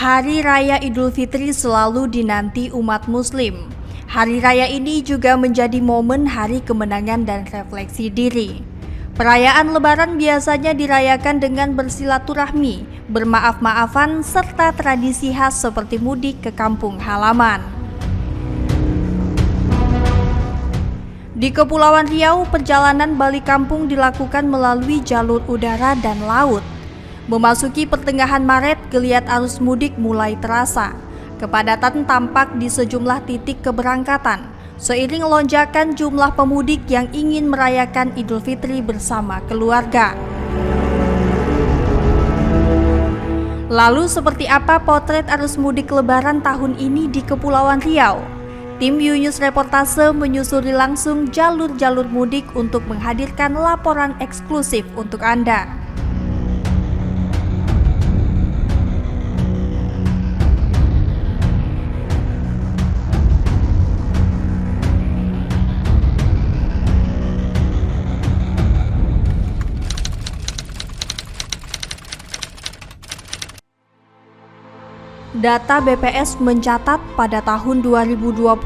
Hari Raya Idul Fitri selalu dinanti umat Muslim. Hari raya ini juga menjadi momen hari kemenangan dan refleksi diri. Perayaan Lebaran biasanya dirayakan dengan bersilaturahmi, bermaaf-maafan, serta tradisi khas seperti mudik ke kampung halaman. Di Kepulauan Riau, perjalanan balik kampung dilakukan melalui jalur udara dan laut. Memasuki pertengahan Maret, geliat arus mudik mulai terasa. Kepadatan tampak di sejumlah titik keberangkatan, seiring lonjakan jumlah pemudik yang ingin merayakan Idul Fitri bersama keluarga. Lalu seperti apa potret arus mudik Lebaran tahun ini di Kepulauan Riau? Tim Yunus Reportase menyusuri langsung jalur-jalur mudik untuk menghadirkan laporan eksklusif untuk Anda. Data BPS mencatat pada tahun 2025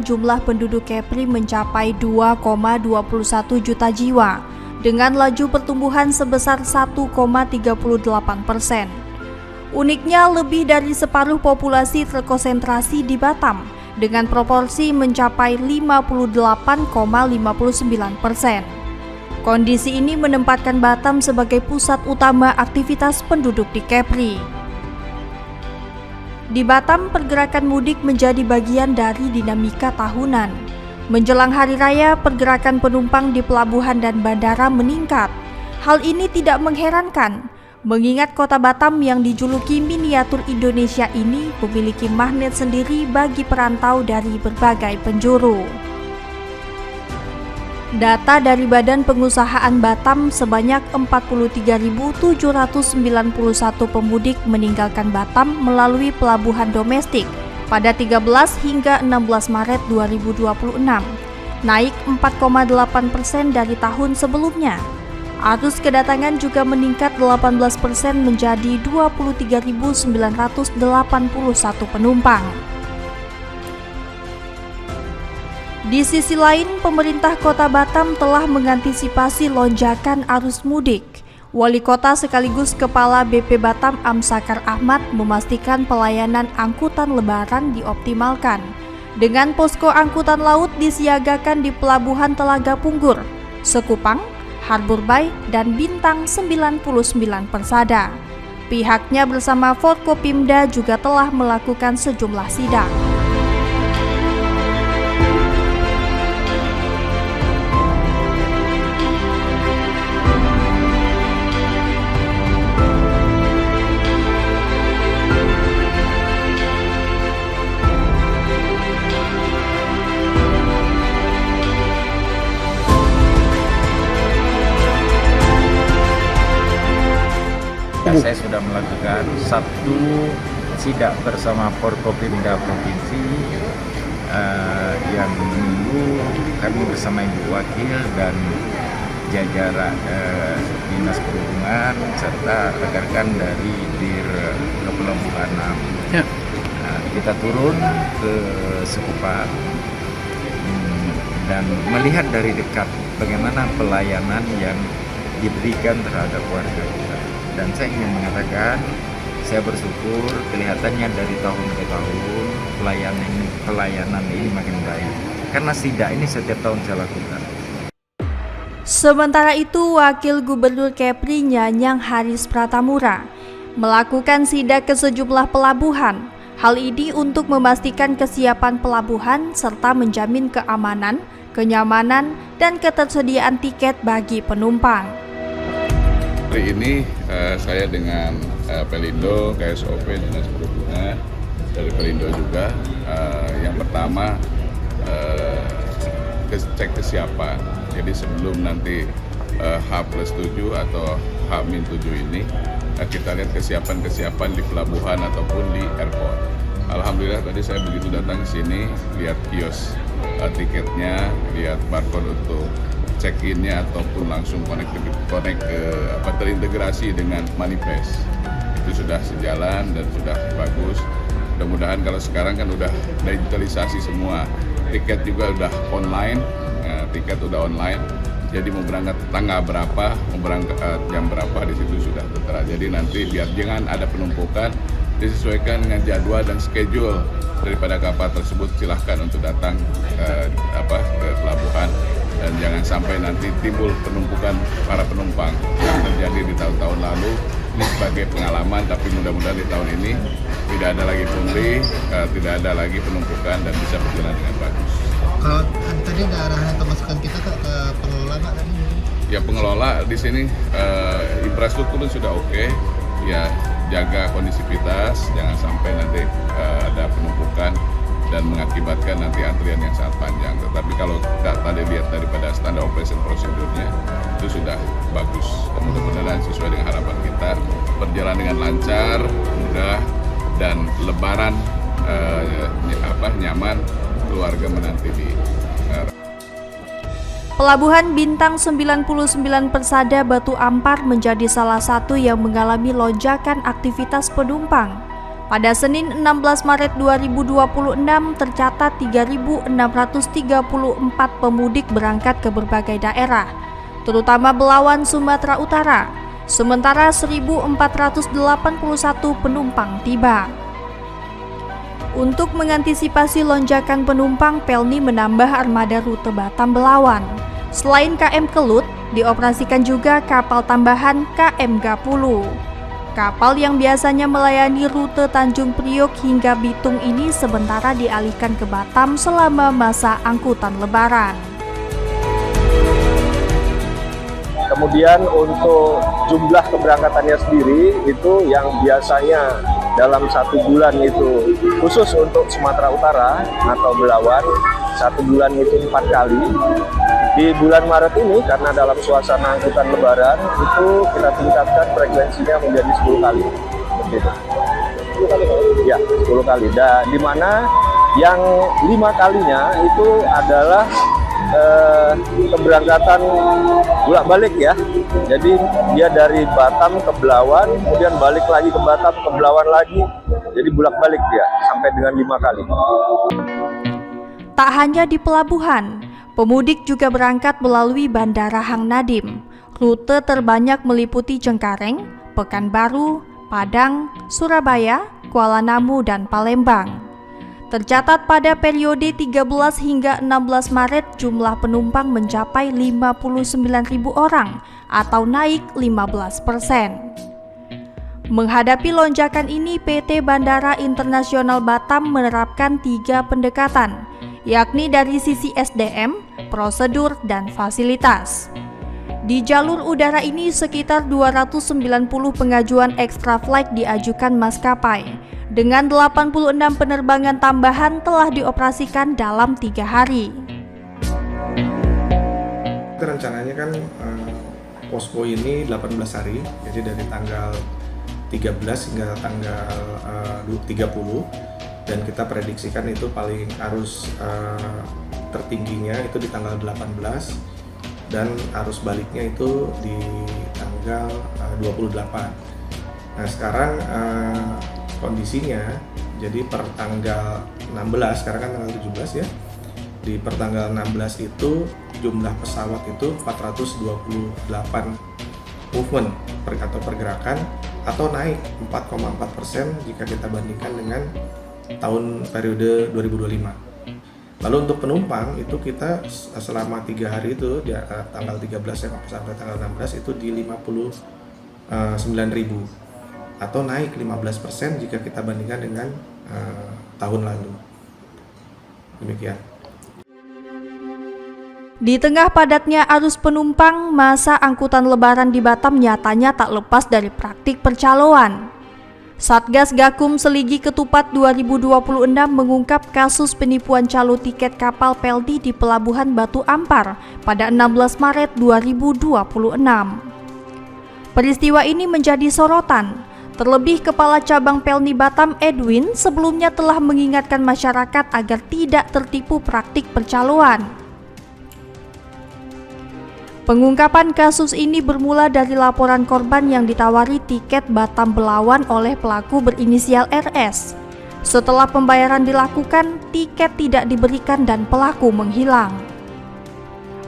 jumlah penduduk Kepri mencapai 2,21 juta jiwa dengan laju pertumbuhan sebesar 1,38%. Uniknya, lebih dari separuh populasi terkonsentrasi di Batam dengan proporsi mencapai 58,59%. Kondisi ini menempatkan Batam sebagai pusat utama aktivitas penduduk di Kepri. Di Batam, pergerakan mudik menjadi bagian dari dinamika tahunan. Menjelang hari raya, pergerakan penumpang di pelabuhan dan bandara meningkat. Hal ini tidak mengherankan, mengingat kota Batam yang dijuluki miniatur Indonesia ini memiliki magnet sendiri bagi perantau dari berbagai penjuru. Data dari Badan Pengusahaan Batam, sebanyak 43.791 pemudik meninggalkan Batam melalui pelabuhan domestik pada 13 hingga 16 Maret 2026, naik 4,8% dari tahun sebelumnya. Arus kedatangan juga meningkat 18% menjadi 23.981 penumpang. Di sisi lain, pemerintah Kota Batam telah mengantisipasi lonjakan arus mudik. Wali Kota sekaligus Kepala BP Batam Amsakar Ahmad memastikan pelayanan angkutan Lebaran dioptimalkan. Dengan posko angkutan laut disiagakan di Pelabuhan Telaga Punggur, Sekupang, Harbor Bay, dan Bintang 99 Persada. Pihaknya bersama Forkopimda juga telah melakukan sejumlah sidak. Saya sudah melakukan satu sidak bersama Forkopimda Provinsi yang menunggu kami bersama Ibu Wakil dan jajaran Dinas Perhubungan serta rekan-rekan dari Dir Kepulauan Riau. Kita turun ke Sekupang dan melihat dari dekat bagaimana pelayanan yang diberikan terhadap warga kita. Dan saya ingin mengatakan, saya bersyukur kelihatannya dari tahun ke tahun pelayanan ini makin baik. Karena sidak ini setiap tahun saya lakukan. Sementara itu, Wakil Gubernur Kepri Nyanyang Haris Pratamura melakukan sidak ke sejumlah pelabuhan. Hal ini untuk memastikan kesiapan pelabuhan serta menjamin keamanan, kenyamanan, dan ketersediaan tiket bagi penumpang. Hari ini saya dengan Pelindo, KSOP, Dinas Perhubungan, dari Pelindo juga. Yang pertama, cek kesiapan. Jadi sebelum nanti H+7 atau H-7 ini, kita lihat kesiapan di pelabuhan ataupun di airport. Alhamdulillah tadi saya begitu datang ke sini, lihat kios tiketnya, lihat barcode untuk check-in-nya ataupun langsung terintegrasi dengan manifest. Itu itu sudah sejalan dan sudah bagus. Mudah-mudahan kalau sekarang kan udah digitalisasi semua, tiket juga udah online, jadi mau berangkat tanggal berapa, mau berangkat jam berapa di situ sudah tertera. Jadi nanti biar jangan ada penumpukan, disesuaikan dengan jadwal dan schedule daripada kapal tersebut. Silahkan untuk datang ke pelabuhan dan jangan sampai nanti timbul penumpukan para penumpang yang terjadi di tahun-tahun lalu. Ini sebagai pengalaman, tapi mudah-mudahan di tahun ini tidak ada lagi pungli, tidak ada lagi penumpukan dan bisa berjalan dengan bagus. Kalau tadi ada arahan atau masukan kita ke pengelola Pak tadi? Ya pengelola di sini infrastruktur sudah oke, ya jaga kondisivitas, jangan sampai nanti ada penumpukan dan mengakibatkan nanti antrian yang sangat panjang. Tetapi kalau kita tadi lihat daripada standar operation prosedurnya itu sudah bagus. Mudah-mudahan sesuai dengan harapan kita, berjalan dengan lancar, mudah, dan lebaran nyaman, keluarga menanti di Pelabuhan Bintang 99 Persada Batu Ampar menjadi salah satu yang mengalami lonjakan aktivitas penumpang. Pada Senin 16 Maret 2026 tercatat 3.634 pemudik berangkat ke berbagai daerah, terutama Belawan, Sumatera Utara. Sementara 1.481 penumpang tiba. Untuk mengantisipasi lonjakan penumpang, Pelni menambah armada rute Batam Belawan. Selain KM Kelut, dioperasikan juga kapal tambahan KM Gapulu. Kapal yang biasanya melayani rute Tanjung Priok hingga Bitung ini sementara dialihkan ke Batam selama masa angkutan Lebaran. Kemudian untuk jumlah keberangkatannya sendiri itu yang biasanya dalam 1 bulan itu khusus untuk Sumatera Utara atau Belawan 1 bulan itu 4 kali. Di bulan Maret ini karena dalam suasana angkutan Lebaran itu kita tingkatkan frekuensinya menjadi 10 kali. Begitu. 10 kali? Ya, 10 kali. Dan di mana yang 5 kalinya itu adalah keberangkatan bolak-balik ya. Jadi dia dari Batam ke Belawan, kemudian balik lagi ke Batam ke Belawan lagi. Jadi bolak-balik dia sampai dengan 5 kali. Tak hanya di pelabuhan, pemudik juga berangkat melalui Bandara Hang Nadim. Rute terbanyak meliputi Cengkareng, Pekanbaru, Padang, Surabaya, Kuala Namu, dan Palembang. Tercatat pada periode 13 hingga 16 Maret jumlah penumpang mencapai 59.000 orang atau naik 15%. Menghadapi lonjakan ini, PT Bandara Internasional Batam menerapkan 3 pendekatan, yakni dari sisi SDM, prosedur, dan fasilitas. Di jalur udara ini sekitar 290 pengajuan extra flight diajukan maskapai. Dengan 86 penerbangan tambahan telah dioperasikan dalam 3 hari. Rencananya kan posko ini 18 hari, jadi dari tanggal 13 hingga tanggal 30, dan kita prediksikan itu paling arus tertingginya itu di tanggal 18 dan arus baliknya itu di tanggal 28. Nah sekarang kondisinya jadi per tanggal 16, sekarang kan tanggal 17 ya, di per tanggal 16 itu jumlah pesawat itu 428 movement atau pergerakan, atau naik 4,4% jika kita bandingkan dengan tahun periode 2025. Lalu untuk penumpang itu kita selama 3 hari itu di tanggal 13 sampai tanggal 16 itu di 59.000 atau naik 15% jika kita bandingkan dengan tahun lalu. Demikian. Di tengah padatnya arus penumpang, masa angkutan Lebaran di Batam nyatanya tak lepas dari praktik percaloan. Satgas Gakum Seligi Ketupat 2026 mengungkap kasus penipuan calo tiket kapal Pelni di Pelabuhan Batu Ampar pada 16 Maret 2026. Peristiwa ini menjadi sorotan. Terlebih Kepala Cabang Pelni Batam Edwin sebelumnya telah mengingatkan masyarakat agar tidak tertipu praktik percaloan. Pengungkapan kasus ini bermula dari laporan korban yang ditawari tiket Batam Belawan oleh pelaku berinisial RS. Setelah pembayaran dilakukan, tiket tidak diberikan dan pelaku menghilang.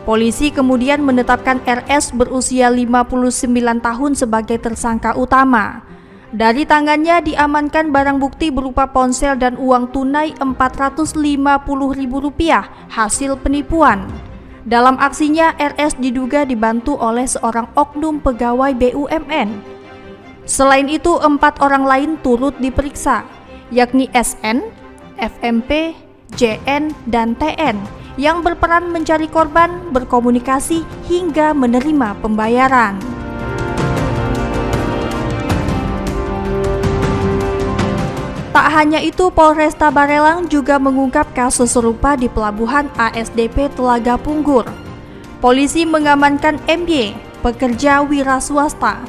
Polisi kemudian menetapkan RS berusia 59 tahun sebagai tersangka utama. Dari tangannya diamankan barang bukti berupa ponsel dan uang tunai Rp450.000 hasil penipuan. Dalam aksinya, RS diduga dibantu oleh seorang oknum pegawai BUMN. Selain itu, 4 orang lain turut diperiksa, yakni SN, FMP, JN, dan TN, yang berperan mencari korban, berkomunikasi, hingga menerima pembayaran. Tak hanya itu, Polresta Barelang juga mengungkap kasus serupa di Pelabuhan ASDP Telaga Punggur. Polisi mengamankan MY, pekerja wira swasta,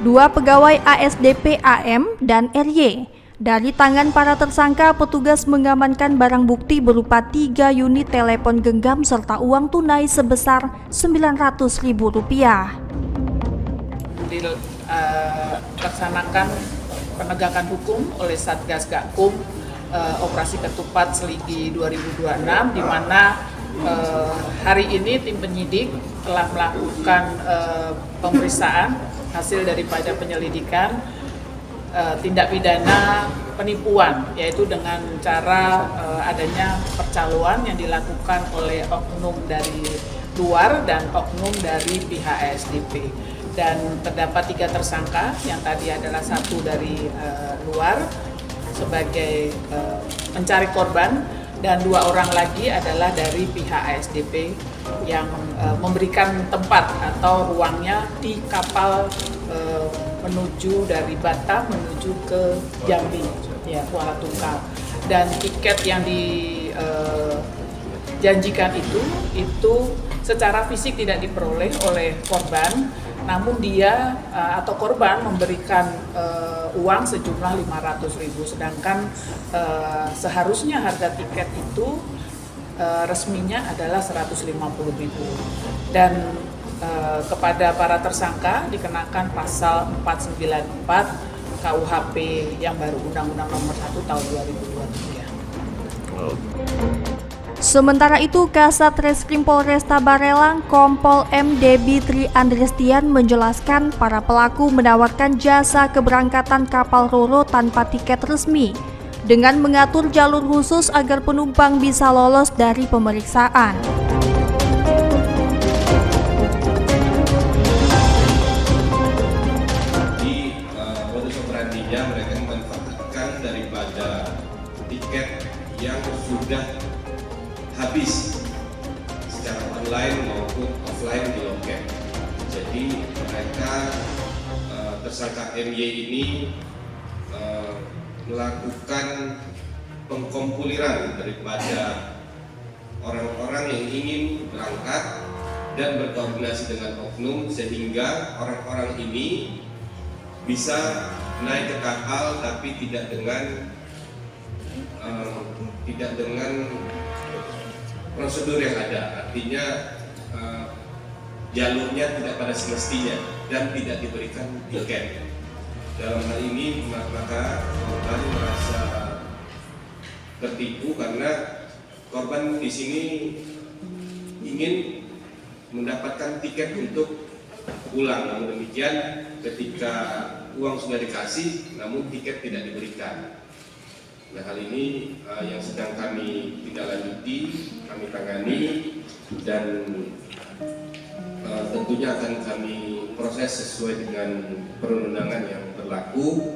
2 pegawai ASDP AM dan RY. Dari tangan para tersangka, petugas mengamankan barang bukti berupa 3 unit telepon genggam serta uang tunai sebesar Rp900.000. Dilaksanakan penegakan hukum oleh Satgas Gakum Operasi Ketupat Seligi 2026, di mana hari ini tim penyidik telah melakukan pemeriksaan hasil daripada penyelidikan tindak pidana penipuan, yaitu dengan cara adanya percaloan yang dilakukan oleh oknum dari luar dan oknum dari pihak ASDP. Dan terdapat 3 tersangka, yang tadi adalah 1 dari luar sebagai pencari korban, dan 2 orang lagi adalah dari pihak ASDP yang memberikan tempat atau ruangnya di kapal menuju dari Batam menuju ke Jambi, ya, Kuala Tungkal. Dan tiket yang dijanjikan itu secara fisik tidak diperoleh oleh korban, namun dia atau korban memberikan uang sejumlah Rp500.000, sedangkan seharusnya harga tiket itu resminya adalah Rp150.000. Dan kepada para tersangka dikenakan pasal 494 KUHP yang baru, Undang-Undang Nomor 1 Tahun 2023. Sementara itu, Kasat Reskrim Polresta Barelang Kompol M. Debi Tri Andrestian menjelaskan para pelaku menawarkan jasa keberangkatan kapal Roro tanpa tiket resmi dengan mengatur jalur khusus agar penumpang bisa lolos dari pemeriksaan. Di modus operandinya mereka memanfaatkan daripada tiket yang sudah habis secara online maupun offline di loket. Jadi mereka tersangka MY ini melakukan pengkompuliran daripada orang-orang yang ingin berangkat dan berkoordinasi dengan oknum, sehingga orang-orang ini bisa naik ke kapal tapi tidak dengan prosedur yang ada, artinya jalurnya tidak pada semestinya dan tidak diberikan tiket. Dalam hal ini maka korban merasa tertipu karena korban di sini ingin mendapatkan tiket untuk pulang. Namun demikian, ketika uang sudah dikasih, namun tiket tidak diberikan. Nah, hal ini yang sedang kami tindaklanjuti, kami tangani, dan tentunya akan kami proses sesuai dengan perundangan yang berlaku.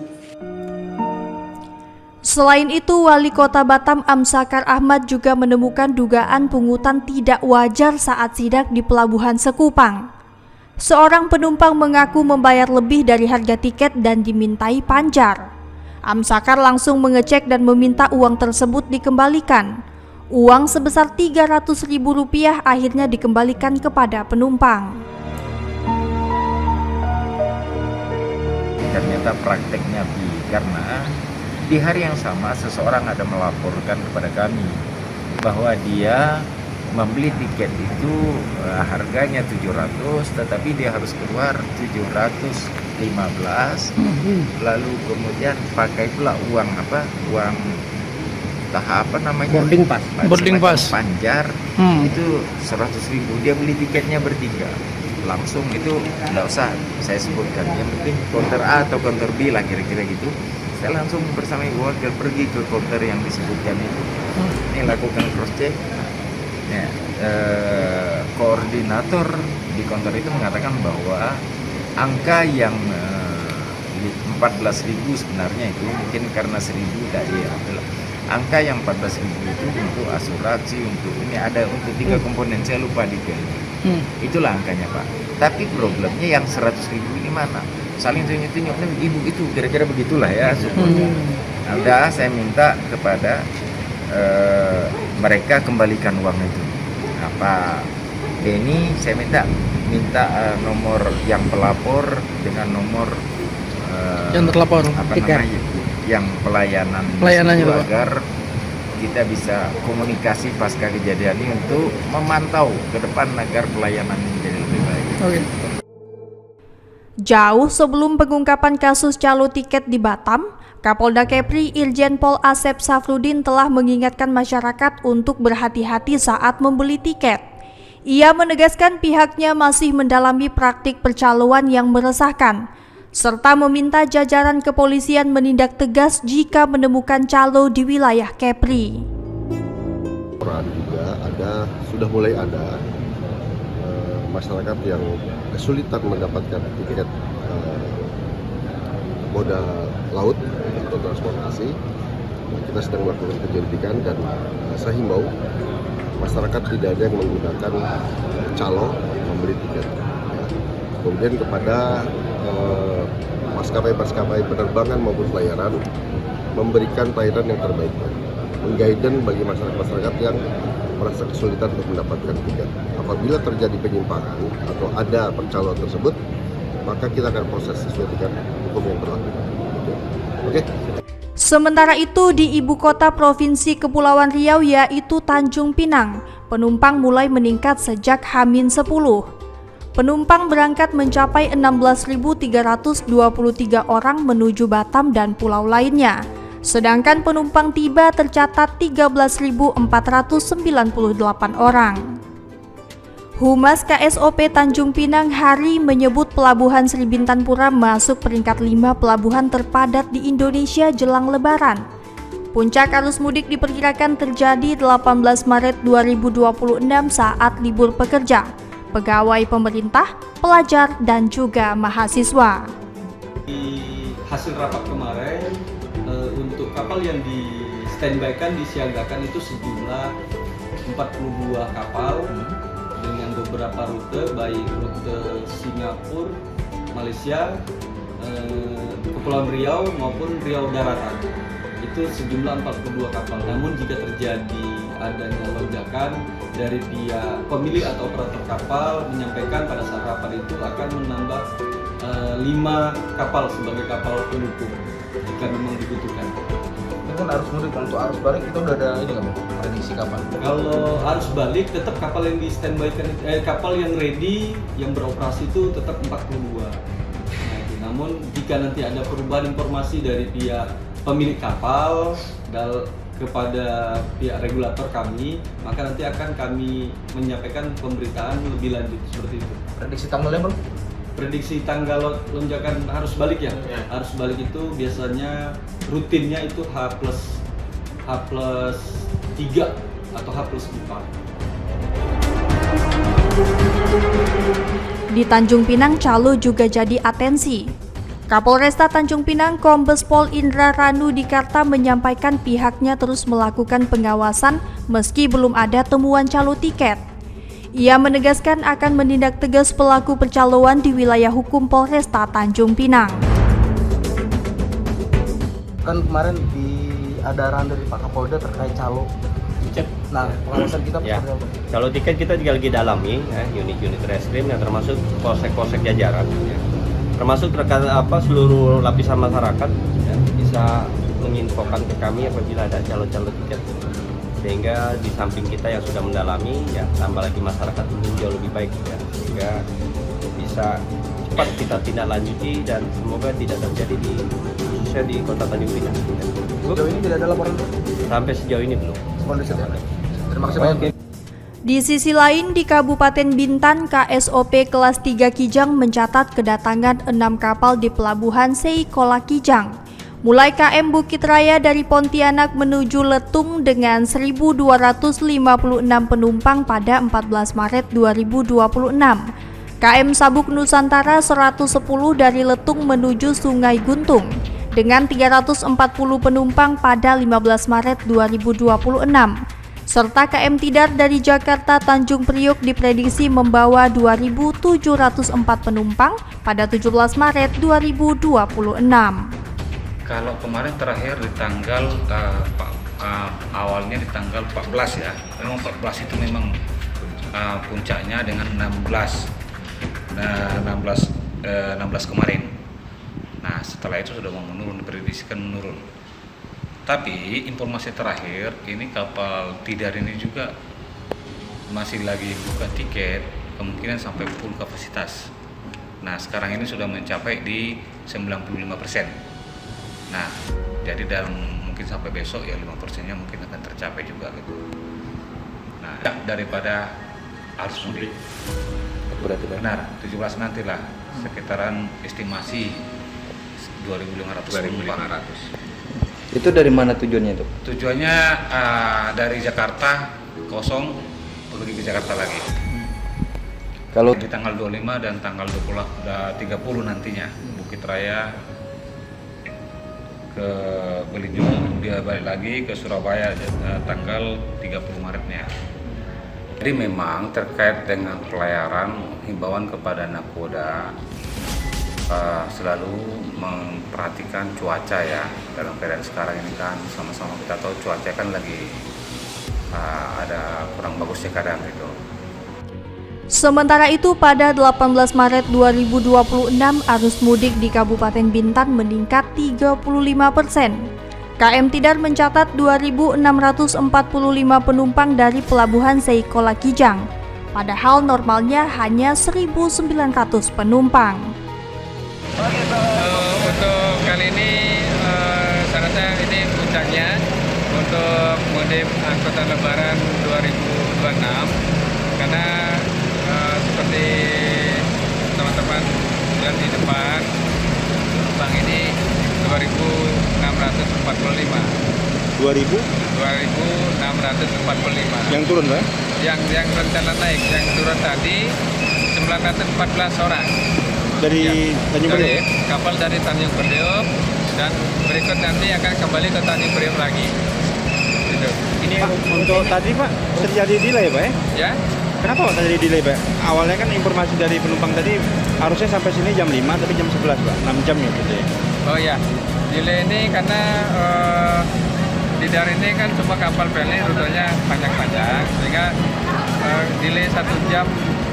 Selain itu, Wali Kota Batam Amsakar Ahmad juga menemukan dugaan pungutan tidak wajar saat sidak di Pelabuhan Sekupang. Seorang penumpang mengaku membayar lebih dari harga tiket dan dimintai panjar. Amsakar langsung mengecek dan meminta uang tersebut dikembalikan. Uang sebesar Rp300.000 akhirnya dikembalikan kepada penumpang. Ternyata prakteknya karena di hari yang sama seseorang ada melaporkan kepada kami bahwa dia membeli tiket itu harganya 700, tetapi dia harus keluar 715, lalu kemudian pakai pula uang boarding pass Panjar, itu 100.000. Dia beli tiketnya bertiga langsung, itu nggak usah saya sebutkan, yang penting counter A atau counter B lah kira-kira gitu. Saya langsung bersama ibu wakil pergi ke counter yang disebutkan itu, ini lakukan cross check. Ya, koordinator di counter itu mengatakan bahwa angka yang 14.000 sebenarnya itu mungkin karena 1.000 tak diambil. Angka yang 14.000 itu untuk asuransi, untuk ini ada untuk 3 komponen, saya lupa detail. Itulah angkanya Pak. Tapi problemnya yang 100.000 ini mana? Saling tunjuk-tunjuk, ibu itu kira-kira begitulah ya syukurnya. Nah, saya minta kepada mereka kembalikan uang itu. Pak Denny, saya minta nomor yang pelapor dengan nomor yang terlapor, yang pelayanannya itu, agar kita bisa komunikasi pasca kejadian ini untuk memantau ke depan agar pelayanan menjadi lebih baik. Jauh sebelum pengungkapan kasus calo tiket di Batam, Kapolda Kepri Irjen Pol Asep Safrudin telah mengingatkan masyarakat untuk berhati-hati saat membeli tiket. Ia menegaskan pihaknya masih mendalami praktik percaloan yang meresahkan, serta meminta jajaran kepolisian menindak tegas jika menemukan calo di wilayah Kepri. Juga sudah mulai ada masyarakat yang kesulitan mendapatkan tiket moda laut atau transportasi. Kita sedang melakukan penyelidikan dan saya himbau masyarakat tidak ada yang menggunakan calo membeli tiket. Kemudian kepada maskapai penerbangan maupun pelayaran memberikan pelayanan yang terbaik, mengguidance bagi masyarakat yang merasa kesulitan untuk mendapatkan tiket. Apabila terjadi penyimpangan atau ada percaloan tersebut, maka kita akan proses sesuai dengan hukum yang berlaku. Oke. Sementara itu di ibu kota Provinsi Kepulauan Riau yaitu Tanjung Pinang, penumpang mulai meningkat sejak H-10. Penumpang berangkat mencapai 16.323 orang menuju Batam dan pulau lainnya. Sedangkan penumpang tiba tercatat 13.498 orang. Humas KSOP Tanjung Pinang Hari menyebut Pelabuhan Sri Bintang Pura masuk peringkat 5 pelabuhan terpadat di Indonesia jelang Lebaran. Puncak arus mudik diperkirakan terjadi 18 Maret 2026 saat libur pekerja, pegawai pemerintah, pelajar, dan juga mahasiswa. Di hasil rapat kemarin, untuk kapal yang di standby-kan, disiagakan itu sejumlah 42 kapal dengan beberapa rute, baik rute Singapura, Malaysia, Kepulauan Riau maupun Riau Daratan. Itu sejumlah 42 kapal. Namun jika terjadi adanya lonjakan dari pihak pemilik atau operator kapal menyampaikan pada saat rapat itu akan menambah 5 kapal sebagai kapal pendukung jika memang dibutuhkan. Kan arus mudik, untuk arus balik kita udah ada ini nggak, prediksi kapan? Kalau arus balik tetap kapal yang di standby-kan, kapal yang ready yang beroperasi itu tetap 42. Nah, itu. Namun jika nanti ada perubahan informasi dari pihak pemilik kapal kepada pihak regulator kami, maka nanti akan kami menyampaikan pemberitaan lebih lanjut seperti itu. Prediksi tanggalnya bro? Prediksi tanggal lonjakan arus balik ya. Arus balik itu biasanya rutinnya itu H+3 atau H+4. Di Tanjung Pinang, calo juga jadi atensi. Kapolresta Tanjung Pinang Kombes Pol Indra Ranu Dikarta menyampaikan pihaknya terus melakukan pengawasan meski belum ada temuan calo tiket. Ia menegaskan akan menindak tegas pelaku percaloan di wilayah hukum Polresta Tanjung Pinang. Kan kemarin ada arahan dari Pak Kapolda terkait calo tiket. Nah, pengawasan kita seperti apa? Calo tiket kita juga lagi dalami, unit-unit reskrim yang termasuk polsek-polsek jajaran, termasuk seluruh lapisan masyarakat bisa menginfokan ke kami apabila ada calo-calo tiket. sehingga di samping kita yang sudah mendalami ya tambah lagi masyarakat ini jauh lebih baik ya, sehingga bisa cepat kita tindak lanjuti dan semoga tidak terjadi khususnya di Kota Tanjung Pinang. Sejauh ini tidak ada laporan? Sampai sejauh ini belum. Terima kasih banyak. Di sisi lain, di Kabupaten Bintan, KSOP kelas 3 Kijang mencatat kedatangan 6 kapal di Pelabuhan Seikola Kijang. Mulai KM Bukit Raya dari Pontianak menuju Letung dengan 1.256 penumpang pada 14 Maret 2026. KM Sabuk Nusantara 110 dari Letung menuju Sungai Guntung dengan 340 penumpang pada 15 Maret 2026. Serta KM Tidar dari Jakarta Tanjung Priok diprediksi membawa 2.704 penumpang pada 17 Maret 2026. Kalau kemarin terakhir di tanggal awalnya di tanggal 14 ya, memang 14 itu memang puncaknya dengan 16 kemarin. Nah setelah itu sudah mau menurun, diprediksikan menurun. Tapi informasi terakhir ini kapal Tidar ini juga masih lagi buka tiket, kemungkinan sampai full kapasitas. Nah sekarang ini sudah mencapai di 95%. Nah, jadi dalam mungkin sampai besok ya 5%-nya mungkin akan tercapai juga gitu. Nah, daripada arus mudik. Berarti benar, 17 nantilah sekitaran estimasi 2.500. Itu dari mana tujuannya itu? Tujuannya dari Jakarta kosong pergi ke Jakarta lagi. Kalau di tanggal 25 dan tanggal 30 nantinya Bukit Raya ke Belitung, dia balik lagi ke Surabaya tanggal 30 Maretnya. Jadi memang terkait dengan pelayaran, himbauan kepada nakoda selalu memperhatikan cuaca ya. Dalam keadaan sekarang ini kan sama-sama kita tahu cuaca kan lagi ada kurang bagusnya kadang gitu. Sementara itu, pada 18 Maret 2026, arus mudik di Kabupaten Bintan meningkat 35%. KM Tidar mencatat 2.645 penumpang dari Pelabuhan Seikola Kijang, padahal normalnya hanya 1.900 penumpang. Untuk kali ini, saya rasa ini puncaknya untuk mudik angkutan Lebaran 2026, karena seperti teman-teman lihat di depan, penumpang ini 2.645. 2.645. Yang turun, Pak? Yang rencana naik, yang turun tadi 914 orang. Dari Tanjung Priok? Kapal dari Tanjung Priok, dan berikut nanti akan kembali ke Tanjung Priok lagi. Gitu. Ini Pak, untuk tadi Pak terjadi delay Pak ya? Ya. Kenapa Pak terjadi delay Pak? Awalnya kan informasi dari penumpang tadi harusnya sampai sini jam 5 tapi jam 11 Pak, 6 jam ya gitu ya? Oh ya, delay ini karena Tidar ini kan cuma kapal pelni rutenya panjang-panjang, sehingga delay 1 jam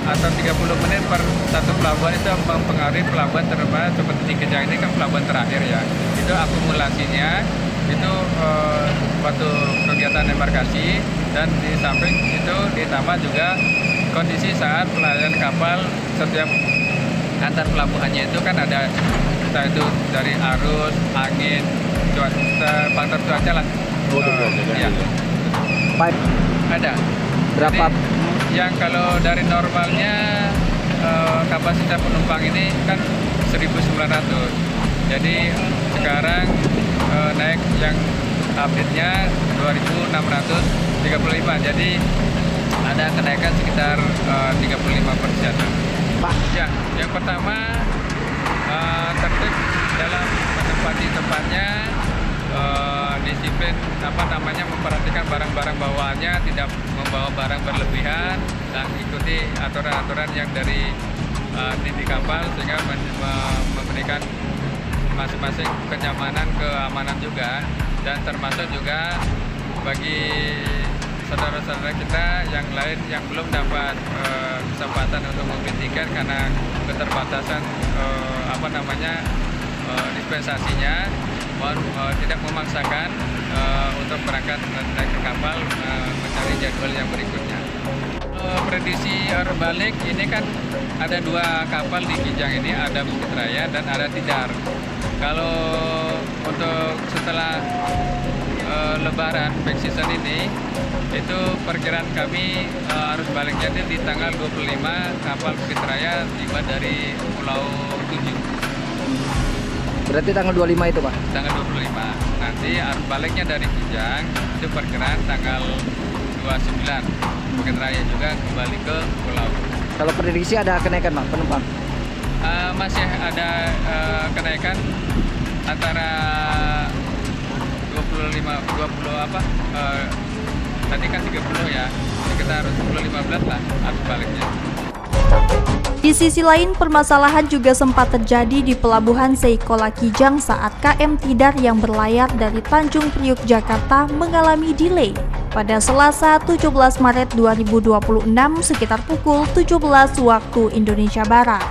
atau 30 menit per satu pelabuhan itu mempengaruhi pelabuhan terutama seperti di Kijang ini kan pelabuhan terakhir ya. Itu akumulasinya itu waktu kegiatan embarkasi, dan di samping itu ditambah juga kondisi saat pelayanan kapal setiap antar pelabuhannya itu kan ada entah itu dari arus, angin, cuaca, faktor cuaca lah. Ya. Ada. Berapa? Jadi, yang kalau dari normalnya kapasitas penumpang ini kan 1.900. Jadi sekarang naik yang update-nya 2.635. Jadi ada kenaikan sekitar 35%. Pak. Ya, yang pertama tertib dalam menempati tempatnya, disiplin memperhatikan barang-barang bawaannya, tidak membawa barang berlebihan, dan ikuti aturan-aturan yang dari di kapal, sehingga memberikan masing-masing kenyamanan, keamanan juga, dan termasuk juga bagi saudara-saudara kita yang lain yang belum dapat kesempatan untuk membeli tiket karena keterbatasan dispensasinya, mohon tidak memaksakan, untuk berangkat naik ke kapal mencari jadwal yang berikutnya. Prediksi arus balik ini kan ada 2 kapal di Kijang ini, ada Bukit Raya dan ada Tidar. Kalau untuk setelah Lebaran peak season ini, itu perkiraan kami arus baliknya di tanggal 25 kapal Bukit Raya tiba dari Pulau 7. Berarti tanggal 25 itu, Pak? Tanggal 25. Nanti arus baliknya dari Kijang itu perkiraan tanggal 29. Bukit Raya juga kembali ke pulau. Kalau prediksi ada kenaikan, Pak, penumpang? Masih ada kenaikan antara 20 apa? Tadi kan 30 ya, sekitar 10-15 lah arus baliknya. Di sisi lain, permasalahan juga sempat terjadi di Pelabuhan Seikola Kijang saat KM Tidar yang berlayar dari Tanjung Priuk, Jakarta mengalami delay pada Selasa 17 Maret 2026 sekitar pukul 17 waktu Indonesia Barat.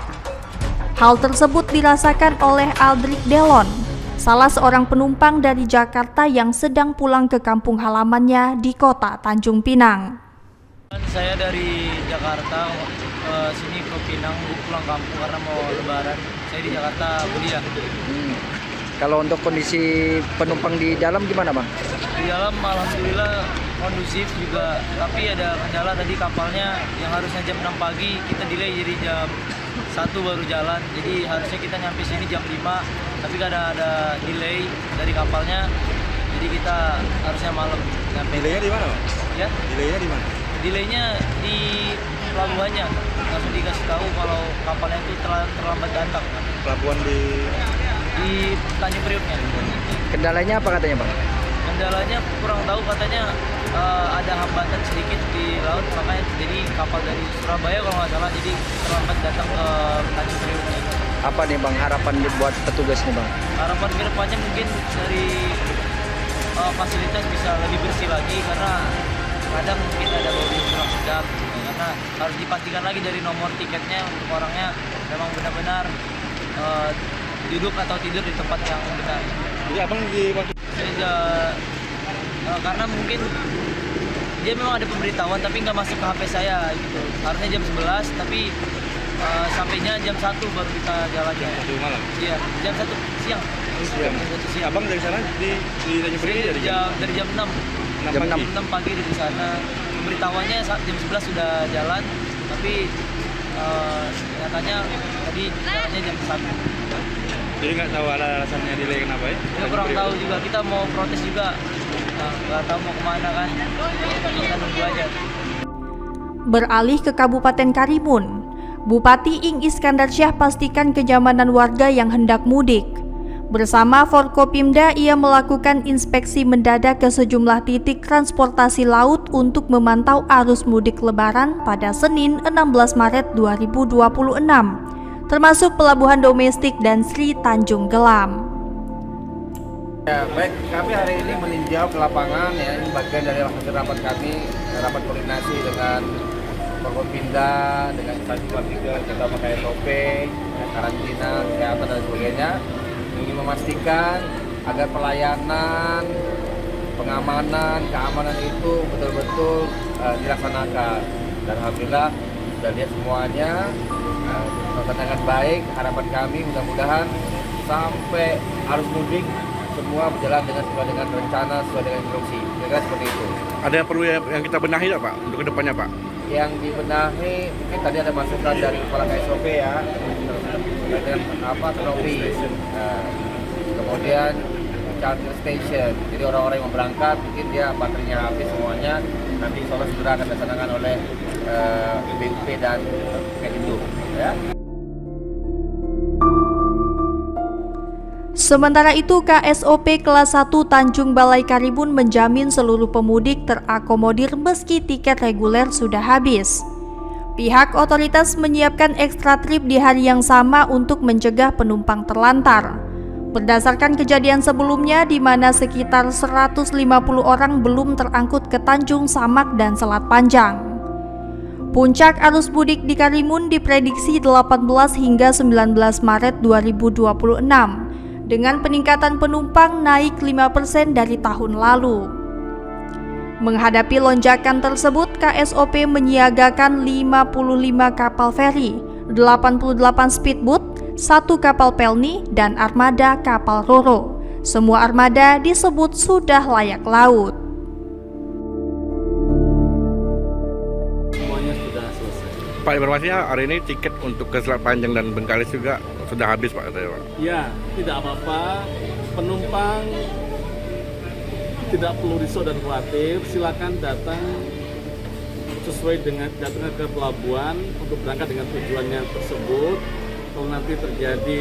Hal tersebut dirasakan oleh Aldrik Delon, salah seorang penumpang dari Jakarta yang sedang pulang ke kampung halamannya di kota Tanjung Pinang. Saya dari Jakarta sini ke Pinang pulang kampung karena mau lebaran. Saya di Jakarta kuliah. Kalau untuk kondisi penumpang di dalam gimana, Bang? Di dalam alhamdulillah kondusif juga, tapi ada kendala tadi kapalnya yang harusnya jam 6 pagi kita delay jadi jam 1 baru jalan. Jadi harusnya kita nyampe sini jam 5, tapi karena ada delay dari kapalnya, jadi kita harusnya malam nyampe. Delaynya di mana, Pak? Ya? Delaynya di mana? Delaynya di pelabuhannya, langsung dikasih tahu kalau kapalnya itu terlambat datang. Pelabuhan di Tanjung Priuknya. Kendalanya apa katanya, Bang? Kendalanya kurang tahu, katanya ada hambatan sedikit di laut, makanya jadi kapal dari Surabaya kalau nggak salah jadi terlambat datang ke Tanjung Priuk. Apa nih, Bang, harapan buat petugas nih, Bang? Harapan kedepannya mungkin dari fasilitas bisa lebih bersih lagi, karena kadang mungkin ada bau kurang sedap, karena harus dipastikan lagi dari nomor tiketnya untuk orangnya memang benar-benar duduk atau tidur di tempat yang benar. Jadi abang di waktu karena mungkin dia memang ada pemberitahuan tapi nggak masuk ke HP saya gitu. Harusnya jam 11 tapi sampainya jam 1 baru kita jalan. Jam 1 malam? Iya, jam 1 siang. Jam 1 siang. Abang dari sana di Tanjung Priok dari jam 6. Jam 6 pagi dari sana. Pemberitahuannya jam 11 sudah jalan, tapi nyatanya tadi jalannya jam 1. Jadi nggak tahu ada alasannya delay kenapa ya? Ya kurang tahu juga, kita mau protes juga, nggak tahu mau kemana kan, kita nunggu aja. Beralih ke Kabupaten Karimun, Bupati Ing Iskandar Syah pastikan kenyamanan warga yang hendak mudik. Bersama Forkopimda, ia melakukan inspeksi mendadak ke sejumlah titik transportasi laut untuk memantau arus mudik Lebaran pada Senin 16 Maret 2026. Termasuk pelabuhan domestik dan Sri Tanjung Gelam. Ya, baik, kami hari ini meninjau ke lapangan ya, ini bagian dari hasil rapat kami, rapat koordinasi dengan Forkopimda, dengan instansi ketiga, kita pakai SOP, karantina, kesehatan dan sebagainya, ingin memastikan agar pelayanan, pengamanan, keamanan itu betul-betul dilaksanakan. Dan alhamdulillah sudah lihat semuanya. Dengan baik, harapan kami mudah-mudahan sampai arus mudik semua berjalan sesuai dengan rencana, sesuai dengan instruksi. Kira-kira seperti itu. Ada yang perlu yang kita benahi nggak, Pak, untuk kedepannya, Pak? Yang dibenahi mungkin tadi ada masukan dari kepala KSOP ya, dengan teknologi, kemudian charging station. Jadi orang-orang yang berangkat mungkin dia baterainya habis semuanya, nanti insya Allah segera akan dilaksanakan oleh BUP dan Kemenlu ya. Sementara itu, KSOP kelas 1 Tanjung Balai Karimun menjamin seluruh pemudik terakomodir meski tiket reguler sudah habis. Pihak otoritas menyiapkan ekstra trip di hari yang sama untuk mencegah penumpang terlantar. Berdasarkan kejadian sebelumnya di mana sekitar 150 orang belum terangkut ke Tanjung Samak dan Selat Panjang. Puncak arus mudik di Karimun diprediksi 18 hingga 19 Maret 2026. dengan peningkatan penumpang naik 5% dari tahun lalu. Menghadapi lonjakan tersebut, KSOP menyiagakan 55 kapal feri, 88 speedboat, 1 kapal pelni, dan armada kapal ro-ro. Semua armada disebut sudah layak laut. Semuanya sudah selesai. Pak, informasinya hari ini tiket untuk ke Selat Panjang dan Bengkalis juga sudah habis Pak, katanya Pak. Ya, tidak apa-apa. Penumpang tidak perlu risau dan khawatir. Silakan datang sesuai dengan datang ke pelabuhan untuk berangkat dengan tujuannya tersebut. Kalau nanti terjadi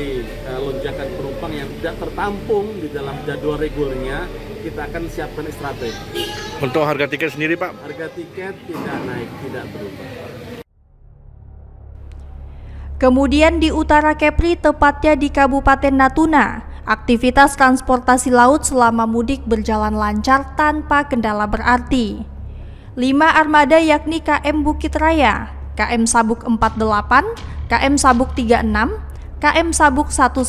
lonjakan penumpang yang tidak tertampung di dalam jadwal regulernya, kita akan siapkan strategi. Untuk harga tiket sendiri Pak? Harga tiket tidak naik, tidak berubah. Kemudian di Utara Kepri, tepatnya di Kabupaten Natuna, aktivitas transportasi laut selama mudik berjalan lancar tanpa kendala berarti. 5 armada yakni KM Bukit Raya, KM Sabuk 48, KM Sabuk 36, KM Sabuk 110,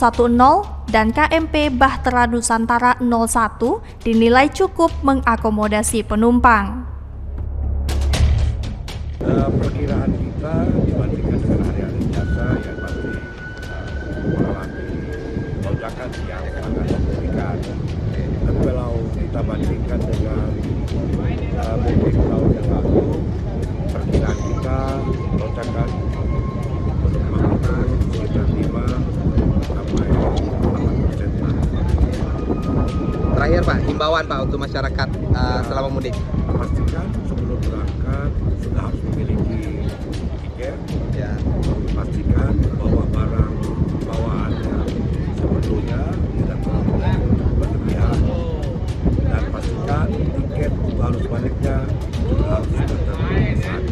dan KMP Bahtera Nusantara 01 dinilai cukup mengakomodasi penumpang. Perkiraan kita dibandingkan dengan hari-hari biasa yang pasti mengalami lonjakan yang sangat signifikan. Tapi kalau kita bandingkan dengan mudik tahun yang lalu, perkiraan kita lonjakan penumpang kita sekitar 5-8%. Terakhir Pak, himbauan Pak untuk masyarakat selama mudik. Pastikan sebelum berangkat sudah harus memiliki tiket. Ya. Pastikan bahwa barang bawaannya sepenuhnya tidak terlalu berlebihan. Dan pastikan tiket arus baliknya juga harus sudah terpesan.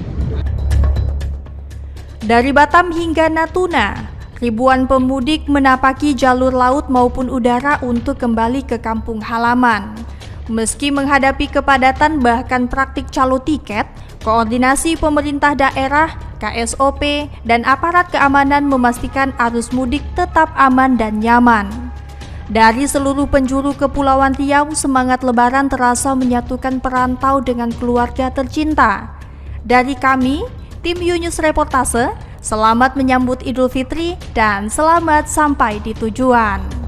Dari Batam hingga Natuna, ribuan pemudik menapaki jalur laut maupun udara untuk kembali ke kampung halaman. Meski menghadapi kepadatan bahkan praktik calo tiket, koordinasi pemerintah daerah, KSOP, dan aparat keamanan memastikan arus mudik tetap aman dan nyaman. Dari seluruh penjuru Kepulauan Riau, semangat Lebaran terasa menyatukan perantau dengan keluarga tercinta. Dari kami, tim Yunus Reportase, selamat menyambut Idul Fitri dan selamat sampai di tujuan.